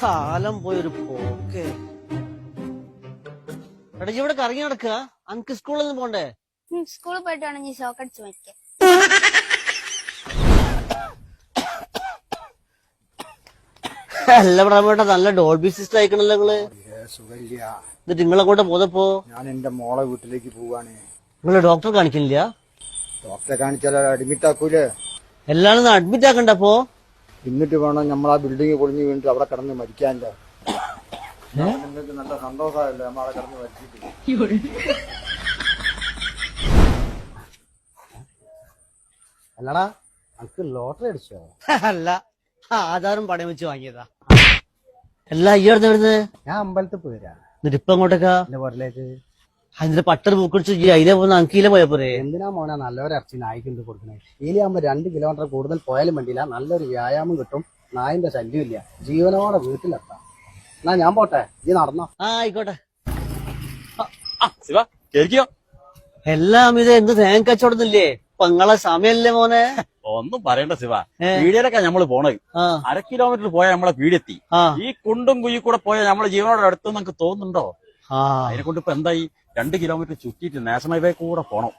കാലം പോയൊരു പോക്ക്. എടാ ഇവിടെ കറങ്ങി നടക്കുക, അനക്ക് സ്കൂളിൽ നിന്ന് പോണ്ടേ? സ്കൂളിൽ പോയിട്ട് വേണം നീ ഷോക്ക് അടിച്ച് മരിക്കാൻ. അല്ല ഇവിടെ നല്ല ഡോൾബി സിസ്റ്റം അയക്കണല്ലോ നിങ്ങള്. സുഖമില്ല. എന്നിട്ട് നിങ്ങളെങ്ങോട്ട് പോന്നപ്പോ? ഞാൻ എന്റെ മോളെ വീട്ടിലേക്ക് പോവാണ്. നിങ്ങള് ഡോക്ടറെ കാണിക്കുന്നില്ല? ഡോക്ടറെ കാണിച്ചാൽ അഡ്മിറ്റ് ആക്കൂലേ? എല്ലാരും അഡ്മിറ്റ് ആക്കണ്ടപ്പോ? എന്നിട്ട് വേണം നമ്മളാ ബിൽഡിംഗ് പൊളിഞ്ഞ് വീണിട്ട് അവിടെ കിടന്ന് മരിക്കാൻ്റെ. നിങ്ങൾക്ക് നല്ല സന്തോഷമായല്ലോ നമ്മളെ കിടന്ന് മരിച്ചിട്ട്. അല്ലടാ അനക്ക് ലോട്ടറി അടിച്ചോ? അല്ല, ആധാരം പണയം വെച്ച് വാങ്ങിയതാ. എല്ലാ അയ്യാർന്ന് വരുന്നത്? ഞാൻ അമ്പലത്തിൽ പോരാ. എന്നിട്ട് ഇപ്പൊ അങ്ങോട്ടേക്കാ? എന്റെ പുറലേക്ക് അതിന്റെ പട്ടർ പൂക്കടിച്ച് അതിലെ പോകുന്ന അങ്കീലെ പോയ പോരെ? എന്തിനാ മോനെ നല്ലൊരു ഇറച്ചി നായ്ക്കുണ്ട് കൊടുക്കണേ? ഇതിലാകുമ്പോ 2 കിലോമീറ്റർ കൂടുതൽ പോയാലും വേണ്ടിയില്ല, നല്ലൊരു വ്യായാമം കിട്ടും, നായിന്റെ ശല്യമില്ല, ജീവനോടെ വീട്ടിലെത്താം. എന്നാ ഞാൻ പോട്ടെ, ഈ നടന്നോ? ആയിക്കോട്ടെ. ശിവ കേൾക്കിയോ? എല്ലാം ഇത് എന്ത് തേങ്ങ കച്ചവടന്നില്ലേ? ഇപ്പൊ നിങ്ങളെ സമയല്ലേ മോനെ? ഒന്നും പറയണ്ട ശിവ, പീടിയിലൊക്കെ നമ്മള് പോണത്. 1/2 കിലോമീറ്റർ പോയാൽ നമ്മളെ പീടിയെത്തി. ഈ കുണ്ടും കുഴി കൂടെ പോയാൽ നമ്മളെ ജീവനോടെ അടുത്ത് നമുക്ക് തോന്നുന്നുണ്ടോ? അതിനെ കൊണ്ട് ഇപ്പൊ എന്തായി, 2 കിലോമീറ്റർ ചുറ്റിയിട്ട് നാഷണൽ ഹൈവേ കൂടെ പോണം.